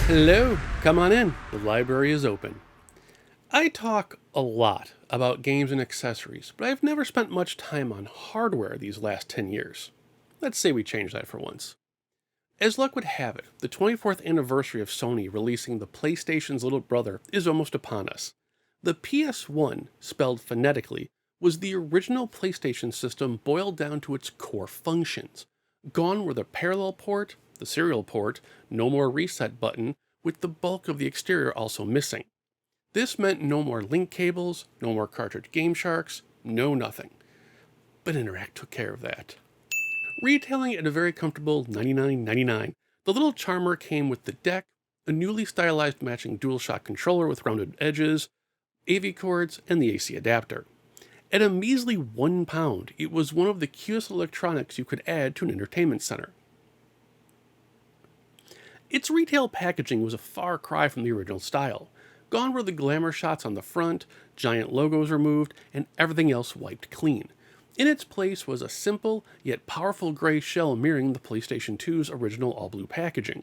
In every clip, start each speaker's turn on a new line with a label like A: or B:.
A: Hello, come on in. The library is open. I talk a lot about games and accessories, but I've never spent much time on hardware these last 10 years. Let's say we change that for once. As luck would have it, the 24th anniversary of Sony releasing the PlayStation's little brother is almost upon us. The PS1, spelled phonetically, was the original PlayStation system boiled down to its core functions. Gone were the parallel port, the serial port, no more reset button, with the bulk of the exterior also missing. This meant no more link cables, no more cartridge Game Sharks, no nothing. But Interact took care of that. Retailing at a very comfortable $99.99, the little charmer came with the deck, a newly stylized matching DualShock controller with rounded edges, AV cords, and the AC adapter. At a measly £1, it was one of the cutest electronics you could add to an entertainment center. Its retail packaging was a far cry from the original style. Gone were the glamour shots on the front, giant logos removed, and everything else wiped clean. In its place was a simple, yet powerful gray shell mirroring the PlayStation 2's original all-blue packaging.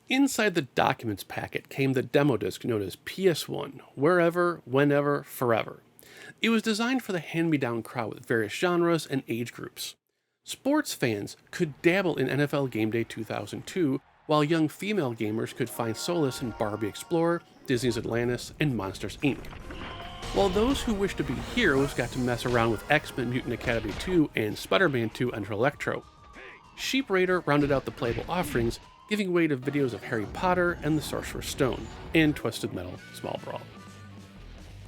A: Inside the documents packet came the demo disc known as PS1, Wherever, Whenever, Forever. It was designed for the hand-me-down crowd with various genres and age groups. Sports fans could dabble in NFL Game Day 2002, while young female gamers could find solace in Barbie Explorer, Disney's Atlantis, and Monsters, Inc. While those who wished to be heroes got to mess around with X-Men Mutant Academy 2 and Spider-Man 2 Enter Electro. Sheep Raider rounded out the playable offerings, giving way to videos of Harry Potter and the Sorcerer's Stone, and Twisted Metal Small Brawl.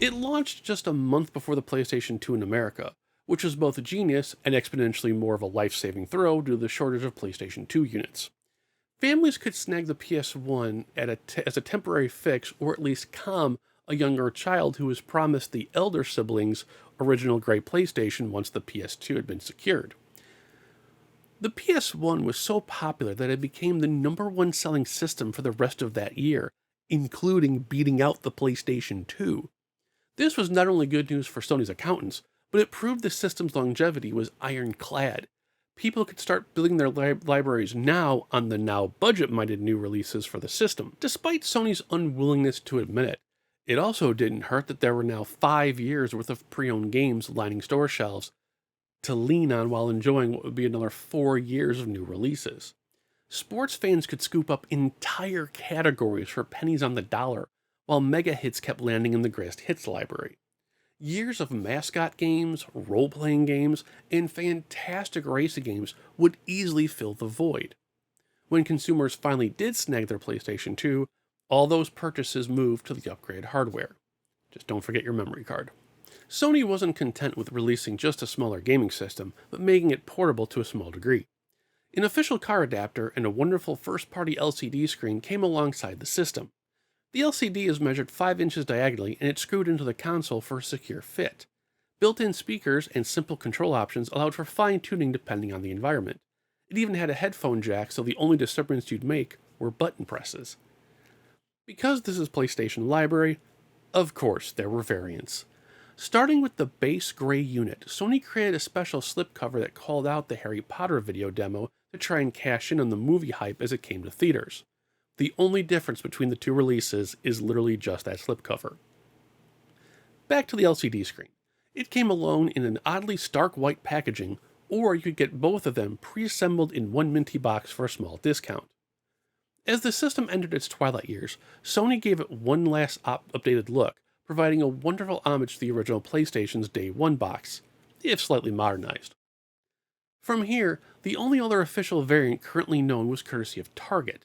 A: It launched just a month before the PlayStation 2 in America, which was both a genius and exponentially more of a life-saving throw due to the shortage of PlayStation 2 units. Families could snag the PS1 as a temporary fix, or at least calm a younger child who was promised the elder siblings' original gray PlayStation once the PS2 had been secured. The PS1 was so popular that it became the #1 selling system for the rest of that year, including beating out the PlayStation 2. This was not only good news for Sony's accountants, but it proved the system's longevity was ironclad. People could start building their libraries now on the now budget-minded new releases for the system. Despite Sony's unwillingness to admit it, it also didn't hurt that there were now 5 years worth of pre-owned games lining store shelves to lean on while enjoying what would be another 4 years of new releases. Sports fans could scoop up entire categories for pennies on the dollar, while mega hits kept landing in the greatest hits library. Years of mascot games, role-playing games, and fantastic racing games would easily fill the void. When consumers finally did snag their PlayStation 2, all those purchases moved to the upgraded hardware. Just don't forget your memory card. Sony wasn't content with releasing just a smaller gaming system, but making it portable to a small degree. An official car adapter and a wonderful first-party LCD screen came alongside the system. The LCD is measured 5 inches diagonally and it's screwed into the console for a secure fit. Built-in speakers and simple control options allowed for fine-tuning depending on the environment. It even had a headphone jack, so the only disturbance you'd make were button presses. Because this is PlayStation Library, of course there were variants. Starting with the base gray unit, Sony created a special slipcover that called out the Harry Potter video demo to try and cash in on the movie hype as it came to theaters. The only difference between the two releases is literally just that slipcover. Back to the LCD screen. It came alone in an oddly stark white packaging, or you could get both of them pre-assembled in one minty box for a small discount. As the system entered its twilight years, Sony gave it one last updated look, providing a wonderful homage to the original PlayStation's Day 1 box, if slightly modernized. From here, the only other official variant currently known was courtesy of Target.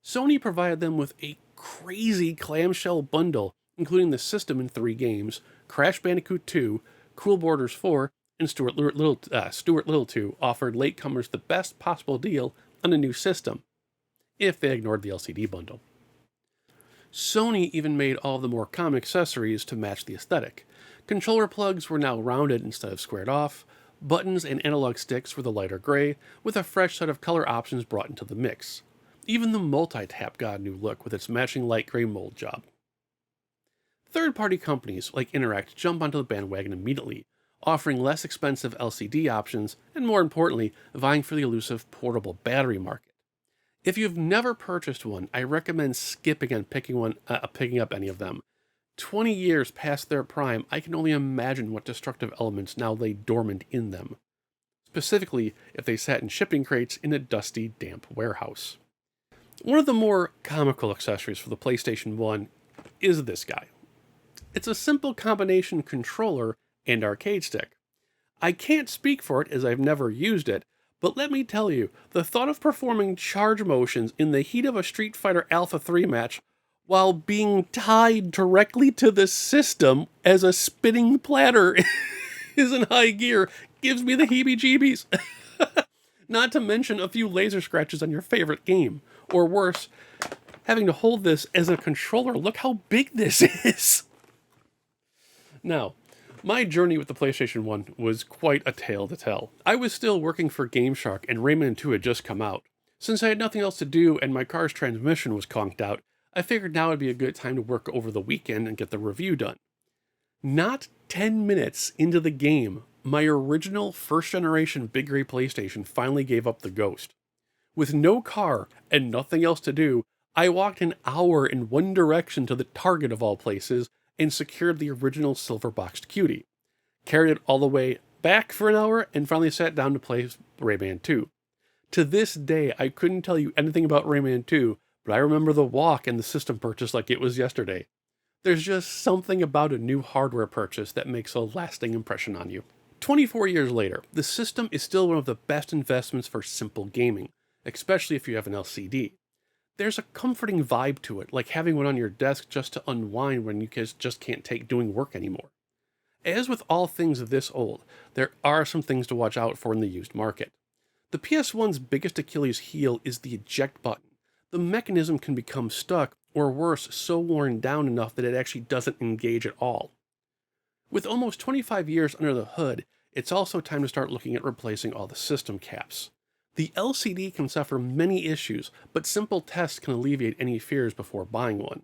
A: Sony provided them with a crazy clamshell bundle, including the system in 3 games, Crash Bandicoot 2, Cool Borders 4, and Stuart Little 2 offered latecomers the best possible deal on a new system, if they ignored the LCD bundle. Sony even made all the more common accessories to match the aesthetic. Controller plugs were now rounded instead of squared off, buttons and analog sticks were the lighter gray, with a fresh set of color options brought into the mix. Even the multi-tap got a new look with its matching light gray mold job. Third-party companies like Interact jump onto the bandwagon immediately, offering less expensive LCD options and, more importantly, vying for the elusive portable battery market. If you've never purchased one, I recommend skipping on picking up any of them. 20 years past their prime, I can only imagine what destructive elements now lay dormant in them. Specifically, if they sat in shipping crates in a dusty, damp warehouse. One of the more comical accessories for the PlayStation 1 is this guy. It's a simple combination controller and arcade stick. I can't speak for it as I've never used it, but let me tell you, the thought of performing charge motions in the heat of a Street Fighter Alpha 3 match while being tied directly to the system as a spinning platter is in high gear gives me the heebie-jeebies. Not to mention a few laser scratches on your favorite game. Or worse, having to hold this as a controller. Look how big this is. Now, my journey with the PlayStation 1 was quite a tale to tell. I was still working for GameShark and Rayman 2 had just come out. Since I had nothing else to do and my car's transmission was conked out, I figured now would be a good time to work over the weekend and get the review done. Not 10 minutes into the game, my original first-generation Big Ray PlayStation finally gave up the ghost. With no car and nothing else to do, I walked an hour in one direction to the Target of all places and secured the original silver-boxed cutie. Carried it all the way back for an hour and finally sat down to play Rayman 2. To this day, I couldn't tell you anything about Rayman 2, but I remember the walk and the system purchase like it was yesterday. There's just something about a new hardware purchase that makes a lasting impression on you. 24 years later, the system is still one of the best investments for simple gaming, especially if you have an LCD. There's a comforting vibe to it, like having one on your desk just to unwind when you just can't take doing work anymore. As with all things this old, there are some things to watch out for in the used market. The PS1's biggest Achilles heel is the eject button. The mechanism can become stuck, or worse, so worn down enough that it actually doesn't engage at all. With almost 25 years under the hood, it's also time to start looking at replacing all the system caps. The LCD can suffer many issues, but simple tests can alleviate any fears before buying one.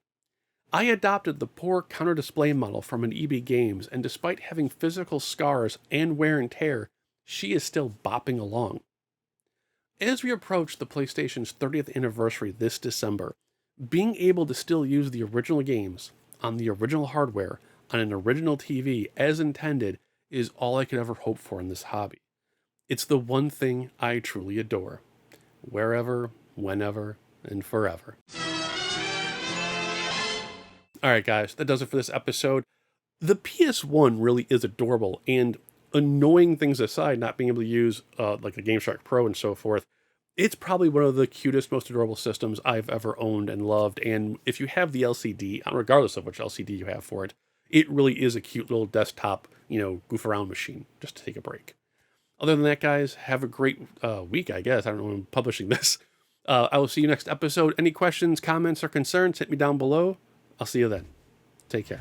A: I adopted the poor counter-display model from an EB Games, and despite having physical scars and wear and tear, she is still bopping along. As we approach the PlayStation's 30th anniversary this December, being able to still use the original games, on the original hardware, on an original TV, as intended, is all I could ever hope for in this hobby. It's the one thing I truly adore. Wherever, whenever, and forever. Alright guys, that does it for this episode. The PS1 really is adorable, and annoying things aside, not being able to use like the GameShark Pro and so forth, it's probably one of the cutest, most adorable systems I've ever owned and loved, and if you have the LCD, regardless of which LCD you have for it, it really is a cute little desktop, goof around machine, just to take a break. Other than that, guys, have a great week, I guess. I don't know when I'm publishing this. I will see you next episode. Any questions, comments, or concerns, hit me down below. I'll see you then. Take care.